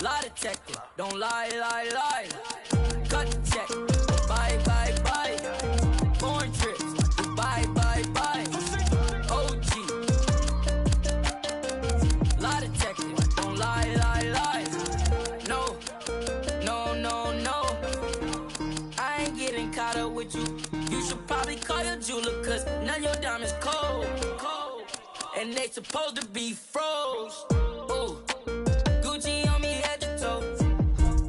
Lie detector, don't lie, lie, lie. Cut the check, bye, bye, bye. Foreign trips, bye, bye, bye. OG. Lie detector, don't lie, lie, lie. No, no, no, no. I ain't getting caught up with you. You should probably call your jeweler, cause none of your diamonds cold. And they supposed to be froze. Ooh. Gucci on me head to toe.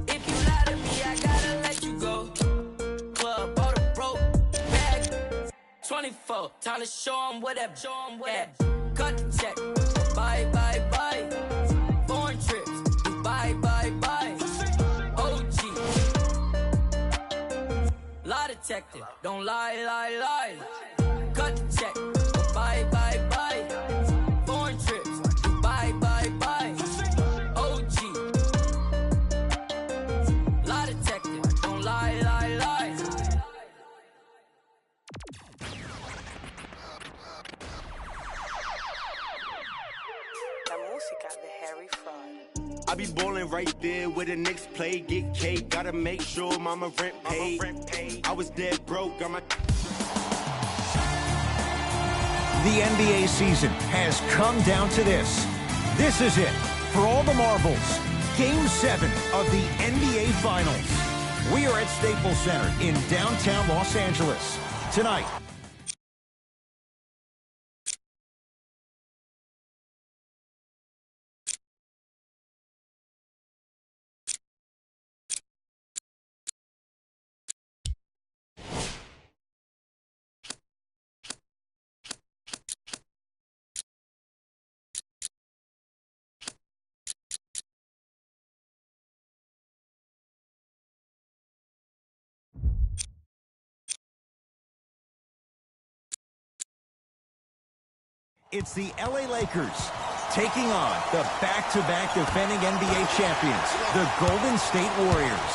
If you lie to me, I gotta let you go. Club, bought a broke bag. 24, time to show 'em whatever. Yeah. Cut the check, bye, bye, bye. Foreign trips, bye, bye, bye. OG. Lie detector, don't lie, lie, lie. Cut the check, bye, bye, bye. Foreign trips, bye, bye, bye. OG. Lie detector, don't lie, lie, lie. La música de Harry Fraud. I be ballin' right there where the Knicks play, get cake, gotta make sure mama rent paid. I was dead broke, got my... The NBA season has come down to this. This is it for all the marbles. Game 7 of the NBA Finals. We are at Staples Center in downtown Los Angeles. Tonight, it's the LA Lakers taking on the back-to-back defending NBA champions, the Golden State Warriors.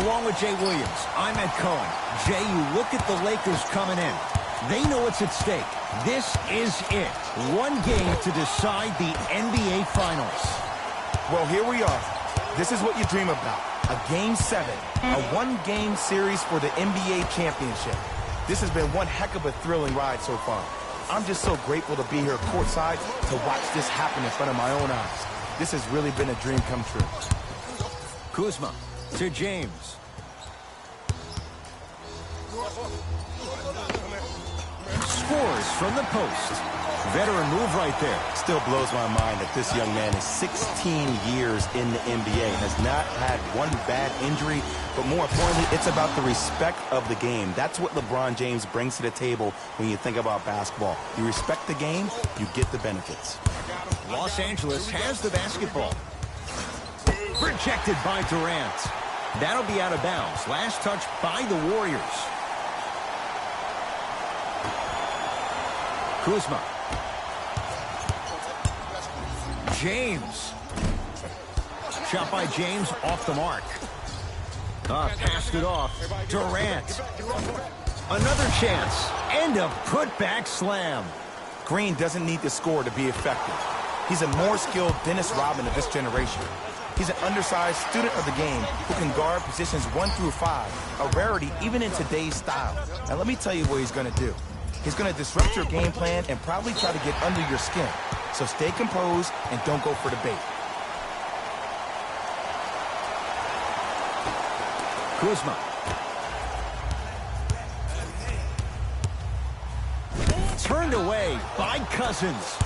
Along with Jay Williams, I'm Ed Cohen. Jay, you look at the Lakers coming in. They know what's at stake. This is it. One game to decide the NBA Finals. Well, here we are. This is what you dream about. A Game 7, a one-game series for the NBA championship. This has been one heck of a thrilling ride so far. I'm just so grateful to be here courtside to watch this happen in front of my own eyes. This has really been a dream come true. Kuzma to James. Scores from the post. Veteran move right there. Still blows my mind that this young man is 16 years in the NBA, has not had one bad injury, but more importantly, it's about the respect of the game. That's what LeBron James brings to the table when you think about basketball. You respect the game, you get the benefits. Los Angeles has the basketball. Rejected by Durant. That'll be out of bounds. Last touch by the Warriors. Kuzma. James. Shot by James off the mark. Passed it off. Durant. Another chance. And a putback slam. Green doesn't need to score to be effective. He's a more skilled Dennis Rodman of this generation. He's an undersized student of the game who can guard positions 1 through 5, a rarity even in today's style. Now let me tell you what he's going to do. He's going to disrupt your game plan and probably try to get under your skin. So stay composed and don't go for the bait. Kuzma. Turned away by Cousins.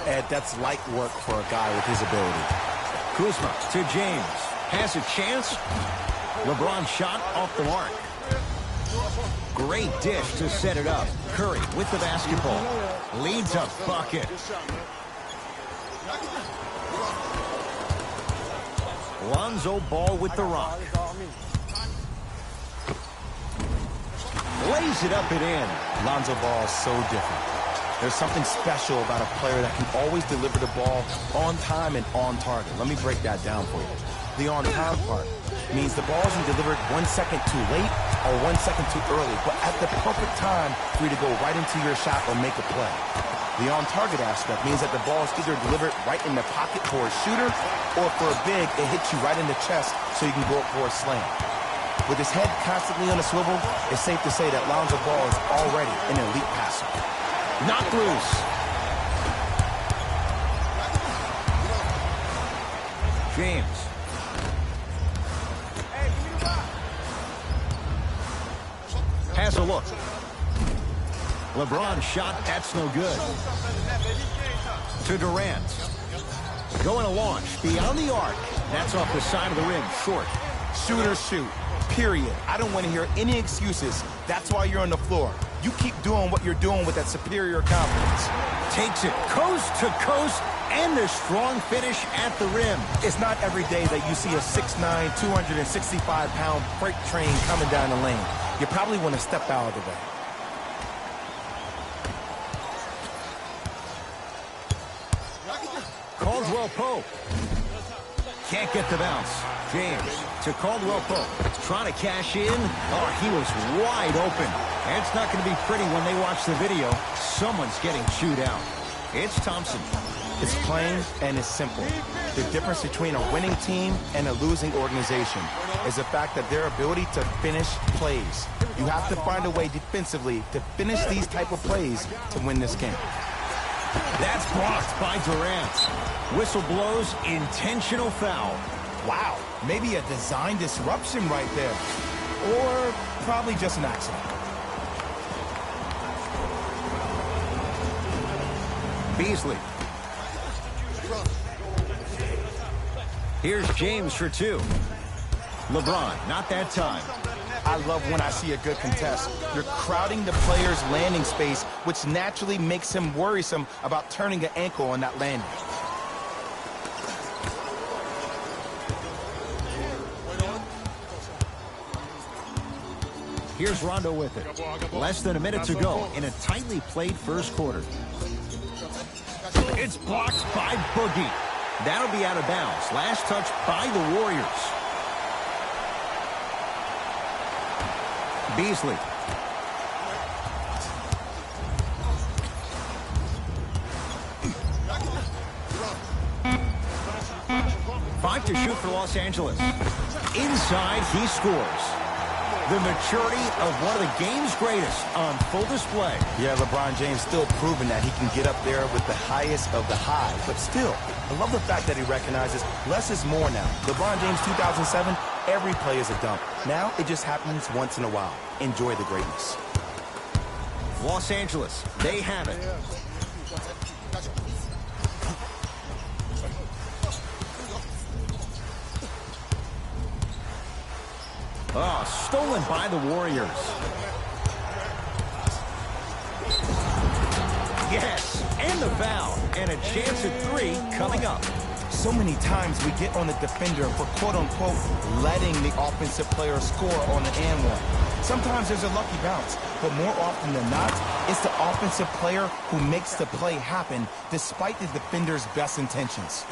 Ed, that's light work for a guy with his ability. Kuzma to James. Has a chance. LeBron shot off the mark. Great dish to set it up. Curry with the basketball. Leads a bucket. Lonzo Ball with the rock. Lays it up and in. Lonzo Ball is so different. There's something special about a player that can always deliver the ball on time and on target. Let me break that down for you. The on-time part means the ball isn't delivered 1 second too late or 1 second too early, but at the perfect time for you to go right into your shot or make a play. The on-target aspect means that the ball is either delivered right in the pocket for a shooter, or for a big, it hits you right in the chest so you can go up for a slam. With his head constantly on a swivel, it's safe to say that Lonzo Ball is already an elite passer. Knocked loose. James. Has a look. LeBron shot, that's no good. To Durant. Going to launch, beyond the arc. That's off the side of the rim, short. Shoot or shoot, period. I don't want to hear any excuses. That's why you're on the floor. You keep doing what you're doing with that superior confidence. Takes it coast to coast, and the strong finish at the rim. It's not every day that you see a 6'9", 265-pound freight train coming down the lane. You probably want to step out of the way. Caldwell Pope. Can't get the bounce. James to Caldwell Pope. Trying to cash in. Oh, he was wide open. And it's not going to be pretty when they watch the video. Someone's getting chewed out. It's Thompson. It's plain and it's simple. The difference between a winning team and a losing organization is the fact that their ability to finish plays. You have to find a way defensively to finish these type of plays to win this game. That's blocked by Durant. Whistle blows, intentional foul. Wow, maybe a design disruption right there. Or probably just an accident. Beasley. Here's James for two. LeBron, not that time. I love when I see a good contest. You're crowding the player's landing space, which naturally makes him worrisome about turning an ankle on that landing. Here's Rondo with it. Less than a minute to go in a tightly played first quarter. It's blocked by Boogie. That'll be out of bounds. Last touch by the Warriors. Beasley. Five to shoot for Los Angeles. Inside, he scores. The maturity of one of the game's greatest on full display. Yeah, LeBron James still proving that he can get up there with the highest of the high. But still, I love the fact that he recognizes less is more now. LeBron James 2007, every play is a dunk. Now it just happens once in a while. Enjoy the greatness. Los Angeles, they have it. Oh, stolen by the Warriors. Yes, and the foul. And a chance at three coming up. So many times we get on the defender for quote-unquote letting the offensive player score on the and one. Sometimes there's a lucky bounce, but more often than not, it's the offensive player who makes the play happen despite the defender's best intentions.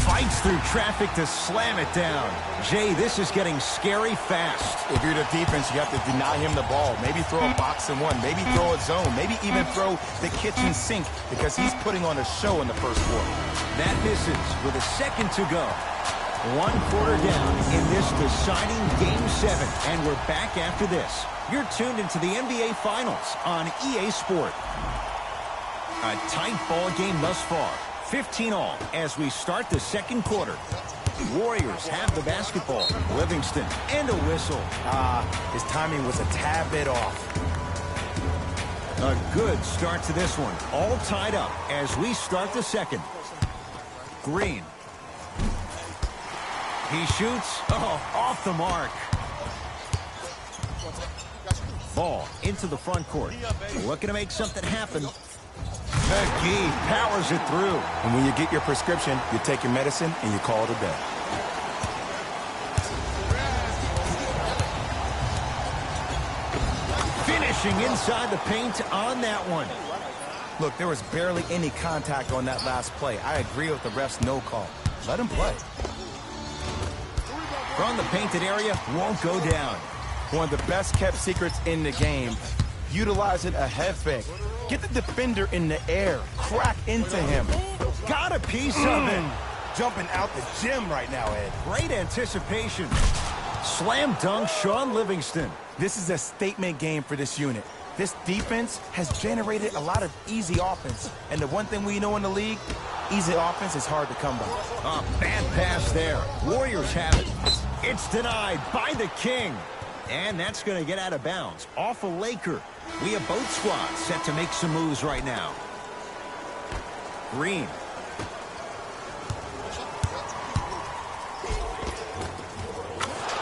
Fights through traffic to slam it down. Jay, this is getting scary fast. If you're the defense, you have to deny him the ball. Maybe throw a box and one. Maybe throw a zone. Maybe even throw the kitchen sink because he's putting on a show in the first quarter. That misses with a second to go. 1 quarter down in this deciding Game 7. And we're back after this. You're tuned into the NBA Finals on EA Sport. A tight ball game thus far. 15-all as we start the second quarter. Warriors have the basketball. Livingston and a whistle. His timing was a tad bit off. A good start to this one. All tied up as we start the second. Green. He shoots. Oh, off the mark. Ball into the front court. Looking to make something happen. McGee powers it through. And when you get your prescription, you take your medicine and you call it a day. Finishing inside the paint on that one. Look, there was barely any contact on that last play. I agree with the ref's no call. Let him play. From the painted area, won't go down. One of the best kept secrets in the game. Utilizing a head fake. Get the defender in the air. Crack into him. Got a piece of it. Jumping out the gym right now, Ed. Great anticipation. Slam dunk Sean Livingston. This is a statement game for this unit. This defense has generated a lot of easy offense. And the one thing we know in the league, easy offense is hard to come by. A bad pass there. Warriors have it. It's denied by the King. And that's going to get out of bounds. Off a Laker. We have both squads set to make some moves right now. Green.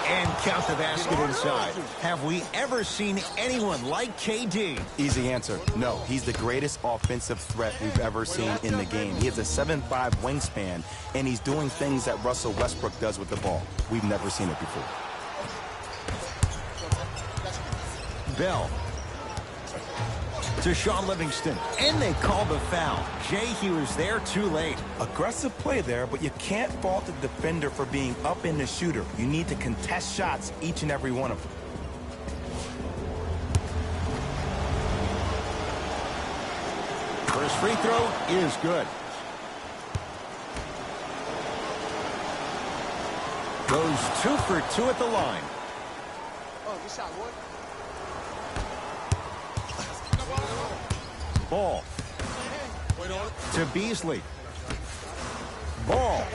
And count the basket inside. Have we ever seen anyone like KD? Easy answer. No, he's the greatest offensive threat we've ever seen in the game. He has a 7'5" wingspan, and he's doing things that Russell Westbrook does with the ball. We've never seen it before. Bell. To Sean Livingston. And they call the foul. Jay, he was there too late. Aggressive play there, but you can't fault the defender for being up in the shooter. You need to contest shots, each and every one of them. First free throw is good. Goes 2 for 2 at the line. Oh, good shot, boy. Ball. To Beasley. Ball.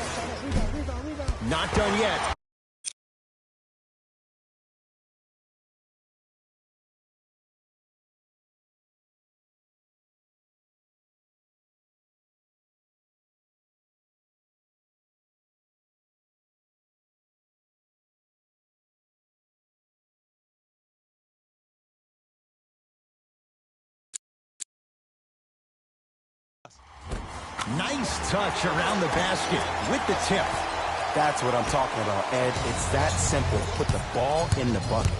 Not done yet. Nice touch around the basket with the tip. That's what I'm talking about, Ed. It's that simple. Put the ball in the bucket.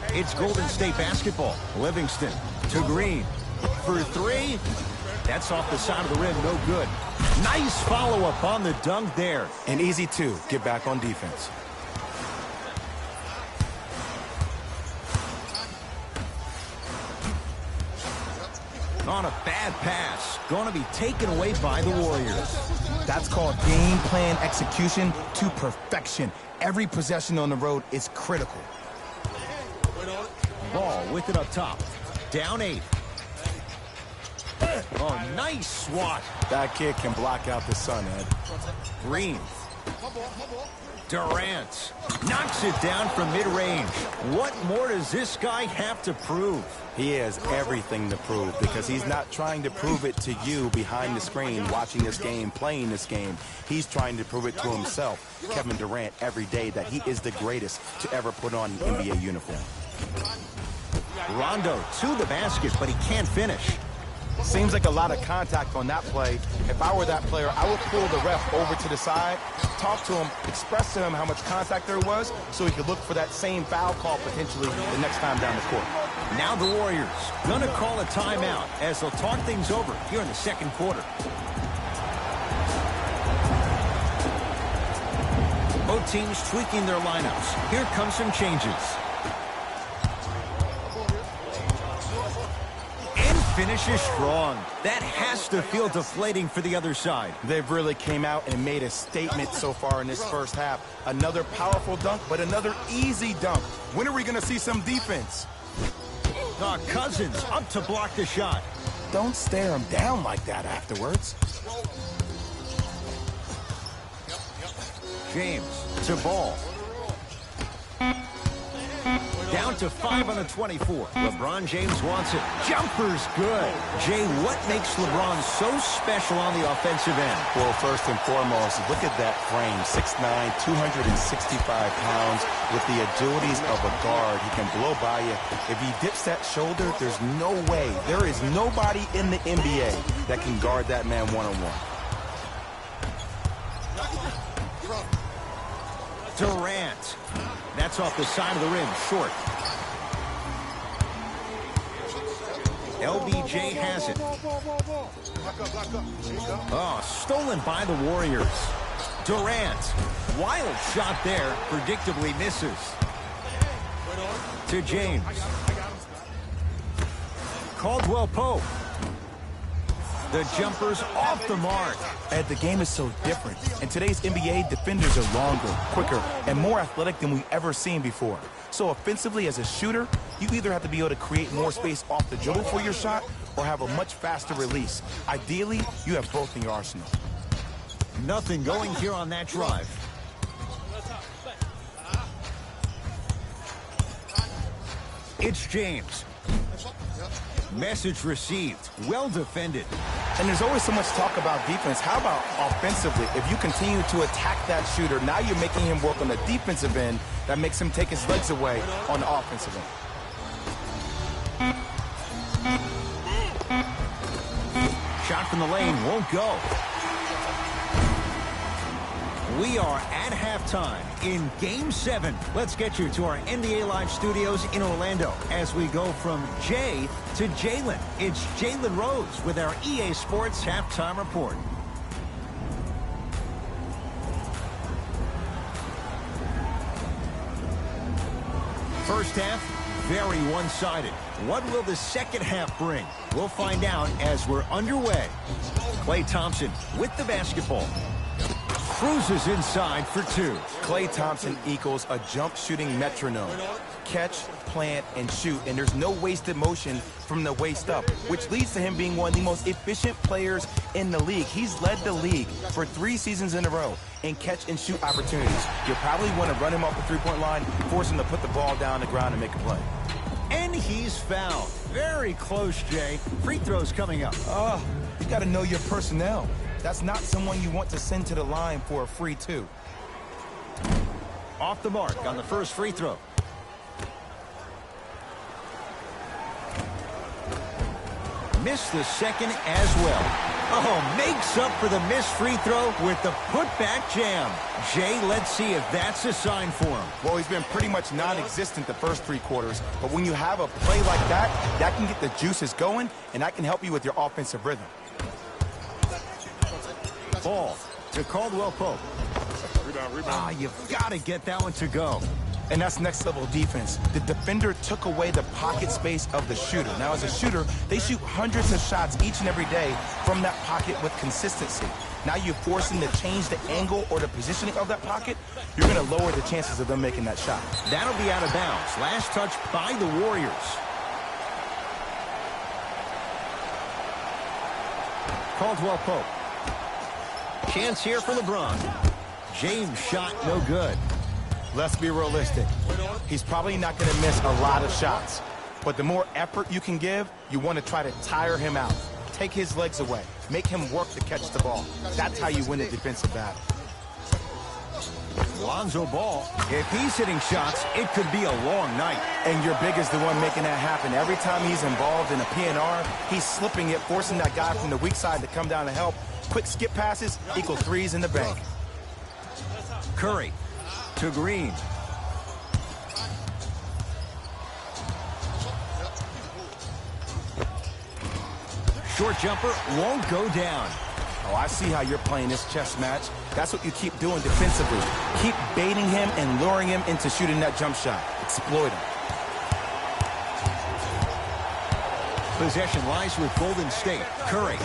It's Golden State basketball. Livingston to Green for 3. That's off the side of the rim, no good. Nice follow-up on the dunk there. And easy, too. Get back on defense. On a bad pass. Going to be taken away by the Warriors. That's called game plan execution to perfection. Every possession on the road is critical. Ball with it up top. Down 8. Oh, nice swat. That kid can block out the sun, Ed. Green. Durant knocks it down from mid-range. What more does this guy have to prove? He has everything to prove because he's not trying to prove it to you behind the screen watching this game, playing this game. He's trying to prove it to himself, Kevin Durant, every day that he is the greatest to ever put on an NBA uniform. Rondo to the basket, but he can't finish. Seems like a lot of contact on that play. If I were that player, I would pull the ref over to the side, talk to him, express to him how much contact there was so he could look for that same foul call potentially the next time down the court. Now the Warriors gonna call a timeout as they'll talk things over here in the second quarter. Both teams tweaking their lineups. Here come some changes. Finishes strong. That has to feel deflating for the other side. They've really came out and made a statement so far in this first half. Another powerful dunk, but another easy dunk. When are we going to see some defense? Cousins up to block the shot. Don't stare him down like that afterwards. James to Ball. Down to 5 on the 24. LeBron James wants it. Jumper's good. Jay, what makes LeBron so special on the offensive end? Well, first and foremost, look at that frame. 6'9", 265 pounds with the agilities of a guard. He can blow by you. If he dips that shoulder, there's no way. There is nobody in the NBA that can guard that man one-on-one. Durant. That's off the side of the rim, short. LBJ has it. Oh, stolen by the Warriors. Durant. Wild shot there. Predictably misses. to James. Caldwell Pope. The jumper's off the mark. And the game is so different. In today's NBA, defenders are longer, quicker, and more athletic than we've ever seen before. So offensively, as a shooter, you either have to be able to create more space off the dribble for your shot or have a much faster release. Ideally, you have both in your arsenal. Nothing going here on that drive. It's James. Message received. Well defended. And there's always so much talk about defense. How about offensively? If you continue to attack that shooter, now you're making him work on the defensive end. That makes him take his legs away on the offensive end. Shot from the lane won't go. We are at halftime in Game 7. Let's get you to our NBA Live studios in Orlando as we go from Jay to Jalen. It's Jalen Rose with our EA Sports Halftime Report. First half, very one-sided. What will the second half bring? We'll find out as we're underway. Klay Thompson with the basketball. Cruises inside for two. Klay Thompson equals a jump shooting metronome. Catch, plant, and shoot, and there's no wasted motion from the waist up, which leads to him being one of the most efficient players in the league. He's led the league for 3 seasons in a row in catch and shoot opportunities. You'll probably want to run him off the three-point line, force him to put the ball down on the ground and make a play. And he's fouled. Very close, Jay. Free throws coming up. You got to know your personnel. That's not someone you want to send to the line for a free two. Off the mark on the first free throw. Missed the second as well. Oh, makes up for the missed free throw with the putback jam. Jay, let's see if that's a sign for him. Well, he's been pretty much non-existent the first 3 quarters, but when you have a play like that, that can get the juices going, and that can help you with your offensive rhythm. Ball to Caldwell Pope. Rebound. You've got to get that one to go. And that's next level defense. The defender took away the pocket space of the shooter. Now, as a shooter, they shoot hundreds of shots each and every day from that pocket with consistency. Now you're forcing to change the angle or the positioning of that pocket. You're going to lower the chances of them making that shot. That'll be out of bounds. Last touch by the Warriors. Caldwell Pope. Chance here for LeBron. James shot no good. Let's be realistic. He's probably not going to miss a lot of shots. But the more effort you can give, you want to try to tire him out. Take his legs away. Make him work to catch the ball. That's how you win a defensive battle. Lonzo Ball. If he's hitting shots, it could be a long night. And your big is the one making that happen. Every time he's involved in a PNR, he's slipping it, forcing that guy from the weak side to come down to help. Quick skip passes equal 3s in the bank. Curry to Green. Short jumper won't go down. Oh, I see how you're playing this chess match. That's what you keep doing defensively. Keep baiting him and luring him into shooting that jump shot. Exploit him. Possession lies with Golden State. Curry.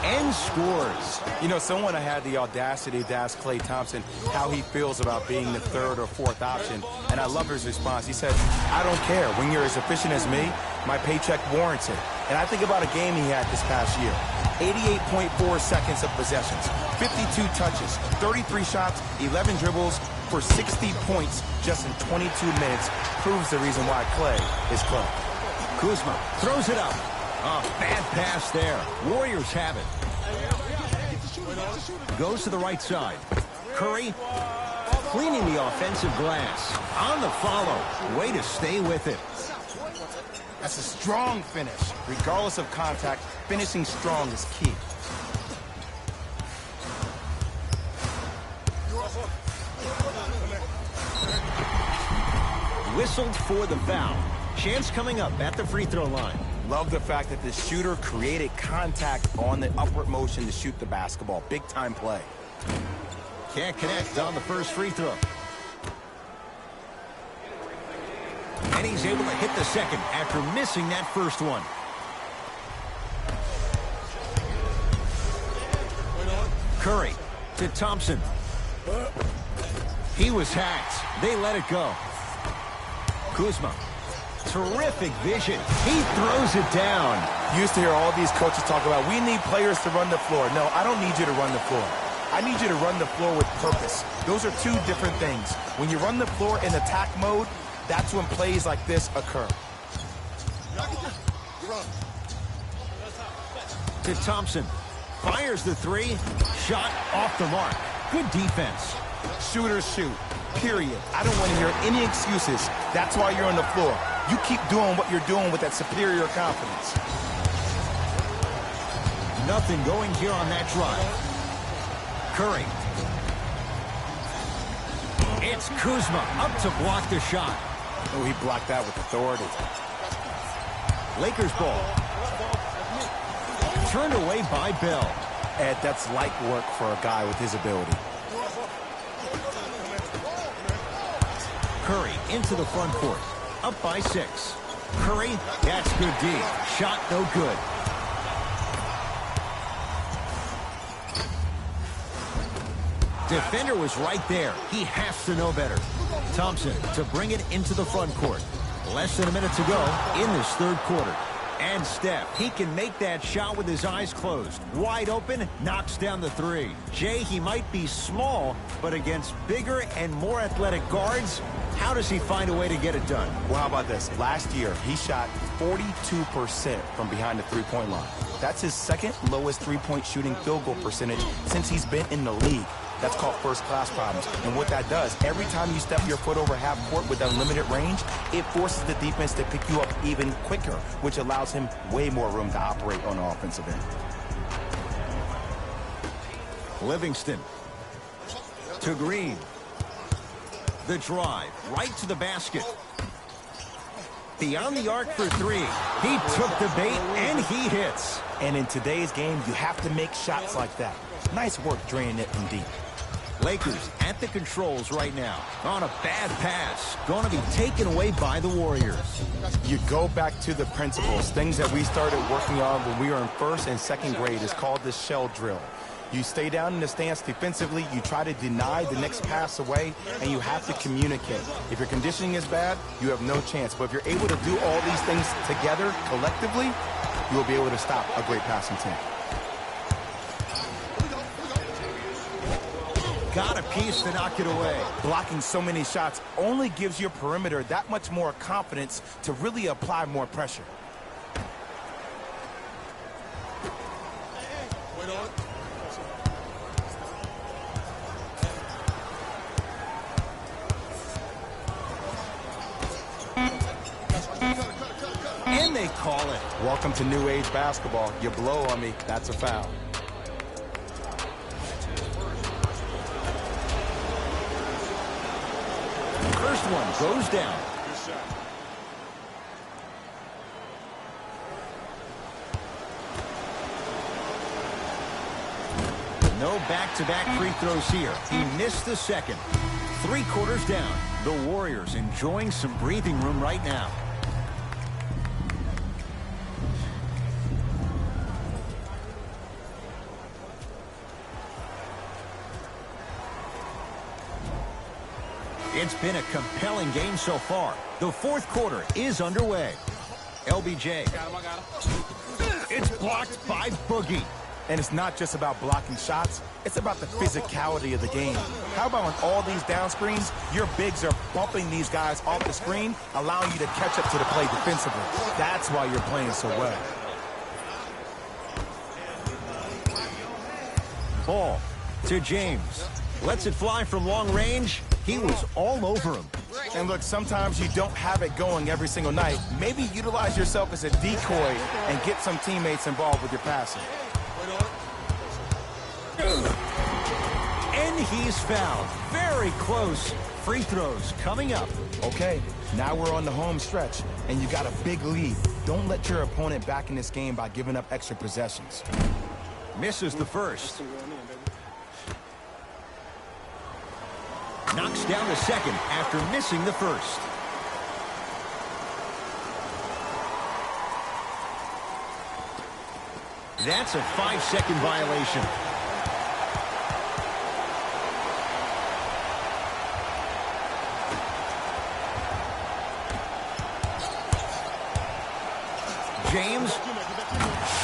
And scores. You know, someone had the audacity to ask Klay Thompson how he feels about being the 3rd or 4th option, and I love his response. He said, I don't care. When you're as efficient as me, my paycheck warrants it. And I think about a game he had this past year. 88.4 seconds of possessions, 52 touches, 33 shots, 11 dribbles for 60 points just in 22 minutes. Proves the reason why Klay is Klay. Kuzma throws it up. Oh, bad pass there. Warriors have it. Goes to the right side. Curry cleaning the offensive glass. On the follow. Way to stay with it. That's a strong finish. Regardless of contact, finishing strong is key. Whistled for the foul. Chance coming up at the free throw line. Love the fact that the shooter created contact on the upward motion to shoot the basketball. Big time play. Can't connect on the first free throw. And he's able to hit the second after missing that first one. Curry to Thompson. He was hacked. They let it go. Kuzma. Terrific vision. He throws it down. You used to hear all these coaches talk about, we need players to run the floor. No, I don't need you to run the floor. I need you to run the floor with purpose. Those are two different things. When you run the floor in attack mode, that's when plays like this occur. To Thompson. Fires the three. Shot off the mark. Good defense. Shooters shoot, period. I don't want to hear any excuses. That's why you're on the floor. You keep doing what you're doing with that superior confidence. Nothing going here on that drive. Curry. It's Kuzma up to block the shot. Oh, he blocked that with authority. Lakers ball. Turned away by Bell. Ed, that's light work for a guy with his ability. Curry into the front court. Up by 6. Curry, that's good D. Shot no good. Defender was right there. He has to know better. Thompson to bring it into the front court. Less than a minute to go in this third quarter. And Steph, he can make that shot with his eyes closed. Wide open, knocks down the three. Jay, he might be small, but against bigger and more athletic guards, how does he find a way to get it done? Well, how about this? Last year, he shot 42% from behind the three-point line. That's his second lowest three-point shooting field goal percentage since he's been in the league. That's called first-class problems. And what that does, every time you step your foot over half court with unlimited range, it forces the defense to pick you up even quicker, which allows him way more room to operate on the offensive end. Livingston to Green. The drive, right to the basket. Beyond the arc for three. He took the bait, and he hits. And in today's game, you have to make shots like that. Nice work draining it from deep. Lakers at the controls right now. On a bad pass. Going to be taken away by the Warriors. You go back to the principles. Things that we started working on when we were in first and second grade is called the shell drill. You stay down in the stance defensively, you try to deny the next pass away, and you have to communicate. If your conditioning is bad, you have no chance. But if you're able to do all these things together, collectively, you'll be able to stop a great passing team. Got a piece to knock it away. Blocking so many shots only gives your perimeter that much more confidence to really apply more pressure. And they call it. Welcome to new age basketball. You blow on me, that's a foul. First one goes down. No back-to-back free throws here. He missed the second. 3 quarters down. The Warriors enjoying some breathing room right now. It's been a compelling game so far. The fourth quarter is underway. LBJ. It's blocked by Boogie. And it's not just about blocking shots, it's about the physicality of the game. How about on all these down screens, your bigs are bumping these guys off the screen, allowing you to catch up to the play defensively. That's why you're playing so well. Ball to James. Lets it fly from long range. He was all over him. And look, sometimes you don't have it going every single night. Maybe utilize yourself as a decoy and get some teammates involved with your passing. And he's fouled. Very close. Free throws coming up. Okay, now we're on the home stretch, and you got a big lead. Don't let your opponent back in this game by giving up extra possessions. Misses the first. knocks down the second after missing the first. That's a 5-second violation. James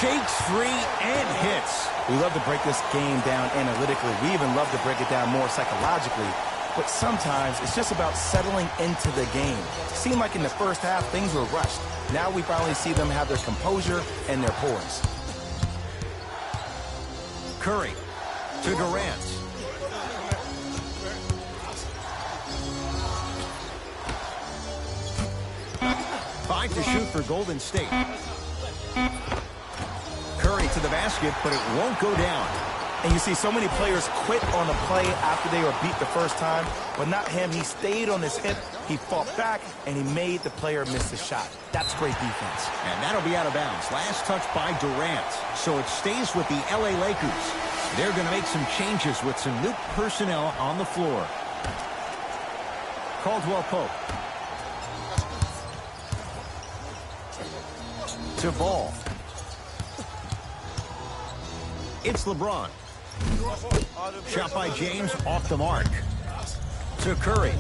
shakes free and hits. We love to break this game down analytically. We even love to break it down more psychologically. But sometimes it's just about settling into the game. It seemed like in the first half, things were rushed. Now we finally see them have their composure and their poise. Curry to Durant. Five to shoot for Golden State. Curry to the basket, but it won't go down. And you see so many players quit on a play after they were beat the first time, but not him. He stayed on his hip, he fought back, and he made the player miss the shot. That's great defense. And that'll be out of bounds. Last touch by Durant. So it stays with the LA Lakers. They're going to make some changes with some new personnel on the floor. Caldwell Pope. To Ball. It's LeBron. Shot by James off the mark. To Curry.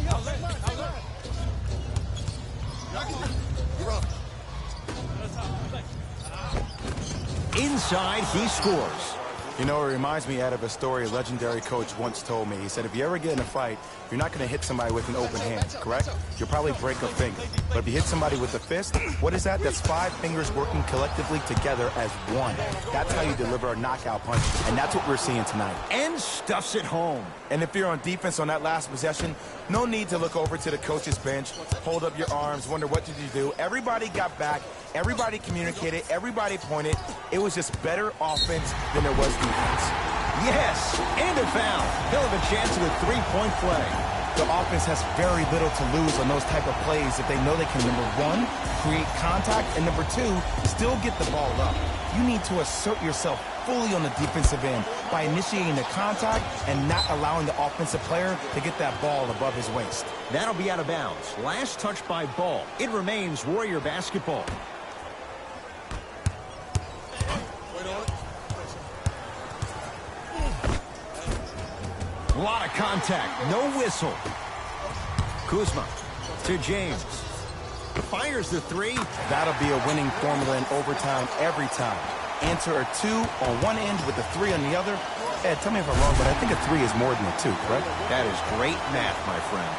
Inside, he scores. You know, it reminds me, Ed, of a story a legendary coach once told me. He said, if you ever get in a fight, you're not going to hit somebody with an open hand, correct? You'll probably break a finger. But if you hit somebody with a fist, what is that? That's 5 fingers working collectively together as one. That's how you deliver a knockout punch, and that's what we're seeing tonight. And stuffs it home. And if you're on defense on that last possession, no need to look over to the coach's bench, hold up your arms, wonder what did you do. Everybody got back. Everybody communicated. Everybody pointed. It was just better offense than there was defense. Yes, and a foul. He'll have a chance of a 3-point play. The offense has very little to lose on those type of plays if they know they can, number 1, create contact, and number 2, still get the ball up. You need to assert yourself fully on the defensive end by initiating the contact and not allowing the offensive player to get that ball above his waist. That'll be out of bounds. Last touch by Ball. It remains Warrior basketball. A lot of contact, no whistle. Kuzma to James. Fires the 3. That'll be a winning formula in overtime every time. Answer a 2 on one end with a 3 on the other. Ed, tell me if I'm wrong, but I think a 3 is more than a 2, correct? That is great math, my friend.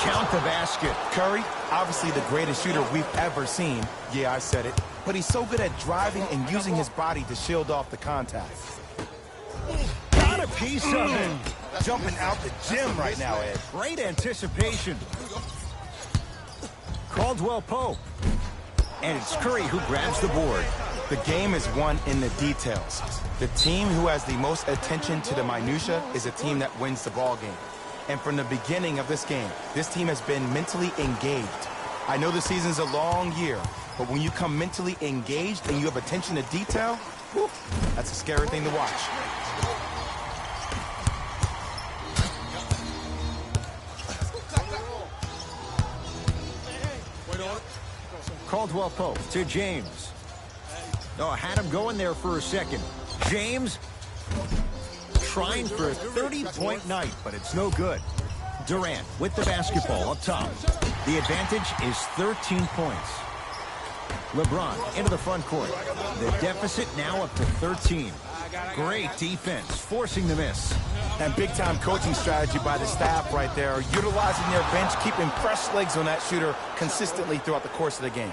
Count the basket. Curry, obviously the greatest shooter we've ever seen. Yeah, I said it. But he's so good at driving and using his body to shield off the contact. Got a piece of it. Jumping out the gym right now, Ed. Great anticipation. Caldwell Pope. And it's Curry who grabs the board. The game is won in the details. The team who has the most attention to the minutia is a team that wins the ball game. And from the beginning of this game, this team has been mentally engaged. I know the season's a long year, but when you come mentally engaged and you have attention to detail, whew, that's a scary thing to watch. Caldwell Pope to James. Oh, had him going there for a second. James trying for a 30-point night, but it's no good. Durant with the basketball up top. The advantage is 13 points. LeBron into the front court. The deficit now up to 13. Great defense, forcing the miss. And big-time coaching strategy by the staff right there, utilizing their bench, keeping fresh legs on that shooter consistently throughout the course of the game.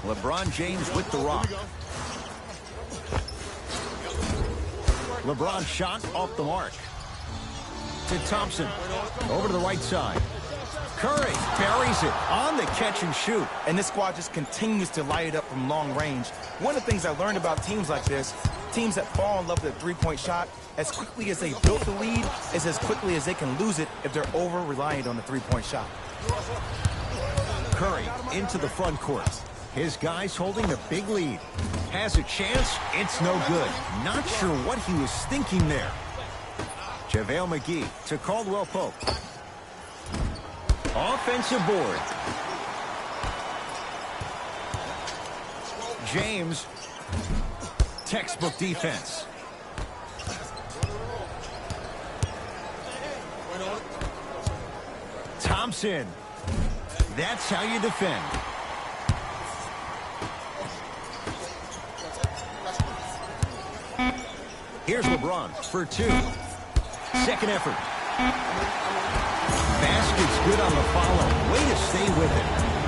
LeBron James with the rock. LeBron shot off the mark. To Thompson. Over to the right side. Curry buries it on the catch and shoot. And this squad just continues to light it up from long range. One of the things I learned about teams like this, teams that fall in love with a three-point shot, as quickly as they built the lead, is as quickly as they can lose it if they're over-reliant on the three-point shot. Curry into the front court. His guys holding a big lead. Has a chance. It's no good. Not sure what he was thinking there. JaVale McGee to Caldwell Pope. Offensive board. James. Textbook defense. Thompson. That's how you defend. Here's LeBron for two. Second effort. Basket's good on the follow. Way to stay with it.